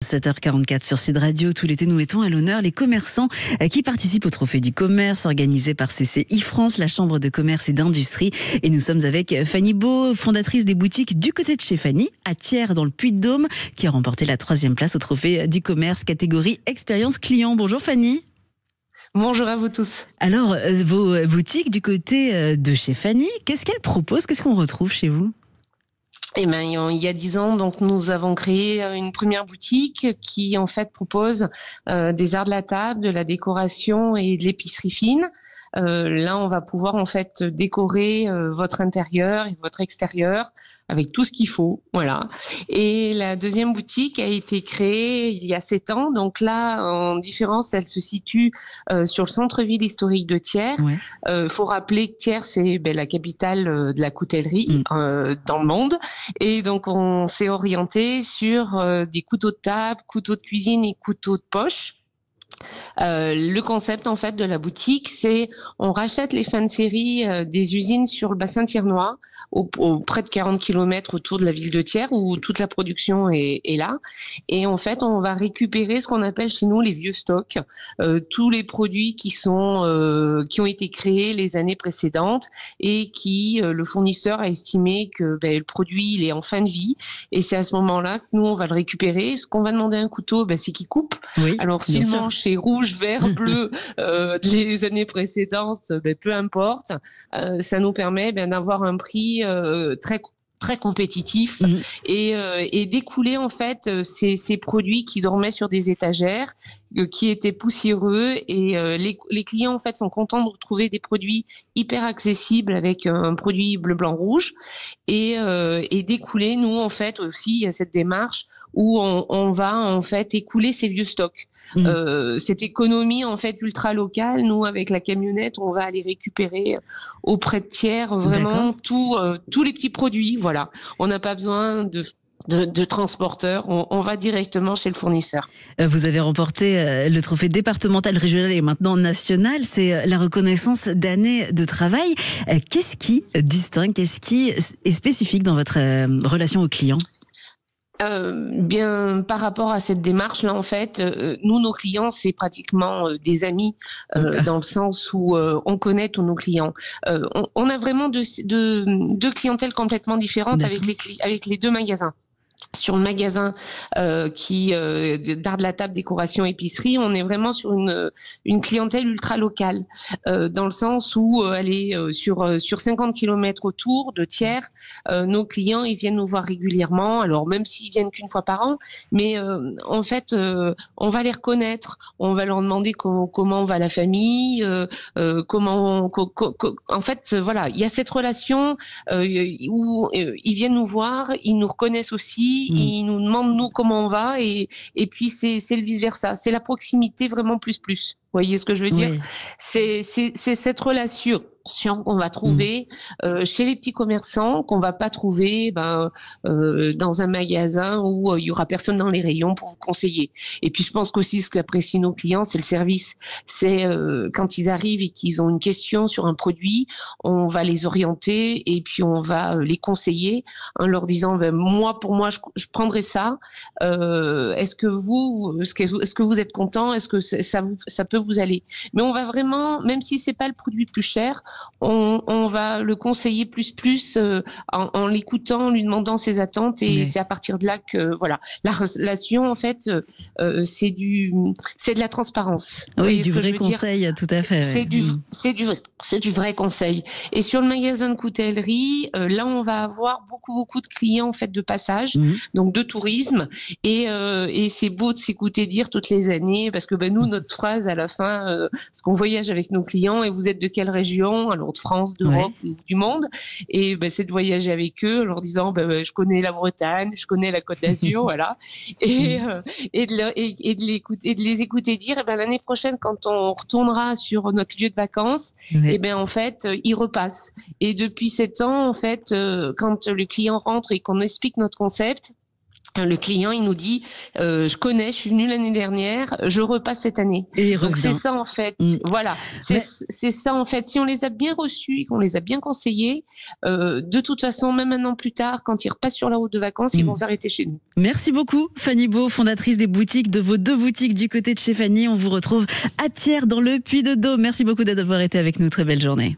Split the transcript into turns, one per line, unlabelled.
7h44 sur Sud Radio. Tout l'été, nous mettons à l'honneur les commerçants qui participent au Trophée du commerce organisé par CCI France, la Chambre de commerce et d'industrie. Et nous sommes avec Fanny Beau, fondatrice des boutiques Du Côté de chez Fanny, à Thiers dans le Puy-de-Dôme, qui a remporté la 3e place au Trophée du commerce catégorie expérience client. Bonjour Fanny.
Bonjour à vous tous.
Alors, vos boutiques Du Côté de chez Fanny, qu'est-ce qu'elles proposent? Qu'est-ce qu'on retrouve chez vous?
Eh ben, il y a 10 ans, donc, nous avons créé une première boutique qui, en fait, propose des arts de la table, de la décoration et de l'épicerie fine. Là, on va pouvoir, en fait, décorer votre intérieur et votre extérieur avec tout ce qu'il faut. Voilà. Et la deuxième boutique a été créée il y a 7 ans. Donc là, en différence, elle se situe sur le centre-ville historique de Thiers. Faut rappeler que Thiers, c'est la capitale de la coutellerie dans le monde. Et donc, on s'est orienté sur des couteaux de table, couteaux de cuisine et couteaux de poche. Le concept en fait de la boutique, c'est on rachète les fins de série des usines sur le bassin thiérois, près de 40 km autour de la ville de Thiers où toute la production est là. Et en fait, on va récupérer ce qu'on appelle chez nous les vieux stocks, tous les produits qui ont été créés les années précédentes et qui le fournisseur a estimé que le produit il est en fin de vie. Et c'est à ce moment-là que nous on va le récupérer. Ce qu'on va demander à un couteau, c'est qu'il coupe.
Oui,
alors s'il mange rouge, vert, bleu les années précédentes, peu importe, ça nous permet d'avoir un prix très compétitif et d'écouler en fait ces produits qui dormaient sur des étagères, qui étaient poussiéreux et les clients en fait sont contents de retrouver des produits hyper accessibles avec un produit bleu, blanc, rouge et d'écouler nous en fait aussi il y a cette démarche où on va en fait écouler ces vieux stocks. Cette économie en fait ultra locale, nous avec la camionnette, on va aller récupérer auprès de Thiers vraiment tous les petits produits. Voilà, on n'a pas besoin de transporteurs, on va directement chez le fournisseur.
Vous avez remporté le trophée départemental, régional et maintenant national. C'est la reconnaissance d'années de travail. Qu'est-ce qui distingue, qu'est-ce qui est spécifique dans votre relation aux clients ?
Bien par rapport à cette démarche là en fait nous nos clients c'est pratiquement des amis dans le sens où on connaît tous nos clients. On a vraiment deux clientèles complètement différentes avec les deux magasins. Sur le magasin d'art de la table, décoration, épicerie, on est vraiment sur une clientèle ultra locale, dans le sens où elle est sur 50 km autour de Thiers. Nos clients, ils viennent nous voir régulièrement. Alors même s'ils viennent qu'une fois par an, mais en fait, on va les reconnaître. On va leur demander comment va la famille, en fait, voilà, il y a cette relation où ils viennent nous voir, ils nous reconnaissent aussi. Ils nous demandent nous comment on va et puis c'est le vice versa, c'est la proximité vraiment plus. Vous voyez ce que je veux dire? C'est cette relation qu'on va trouver chez les petits commerçants, qu'on va pas trouver dans un magasin où il y aura personne dans les rayons pour vous conseiller. Et puis je pense qu'aussi ce qu'apprécient nos clients, c'est le service. C'est quand ils arrivent et qu'ils ont une question sur un produit, on va les orienter et puis on va les conseiller en leur disant pour moi je prendrai ça. Est-ce que vous êtes content? Est-ce que ça peut vous aller? Mais on va vraiment, même si c'est pas le produit le plus cher, on va le conseiller plus en l'écoutant, en lui demandant ses attentes et c'est à partir de là que voilà, la relation en fait c'est de la transparence.
Oui, du vrai conseil, tout à fait.
C'est du vrai conseil. Et sur le magasin de coutellerie, là on va avoir beaucoup de clients en fait de passage, donc de tourisme et c'est beau de s'écouter dire toutes les années parce que nous notre phrase à la fin, parce qu'on voyage avec nos clients et vous êtes de quelle région? Alors de France, d'Europe, du monde, et c'est de voyager avec eux en leur disant je connais la Bretagne, je connais la Côte d'Azur, voilà, et de les écouter dire l'année prochaine quand on retournera sur notre lieu de vacances, en fait ils repassent. Et depuis 7 ans en fait, quand le client rentre et qu'on explique notre concept, Le client, il nous dit, je connais, je suis venu l'année dernière, je repasse cette année.
Et
donc c'est ça en fait. Voilà, c'est ça en fait. Si on les a bien reçus, qu'on les a bien conseillés, de toute façon, même un an plus tard, quand ils repassent sur la route de vacances, ils vont s'arrêter chez nous.
Merci beaucoup, Fanny Beau, fondatrice des boutiques, de vos 2 boutiques du côté de chez Fanny. On vous retrouve à Thiers, dans le Puy-de-Dôme. Merci beaucoup d'avoir été avec nous. Très belle journée.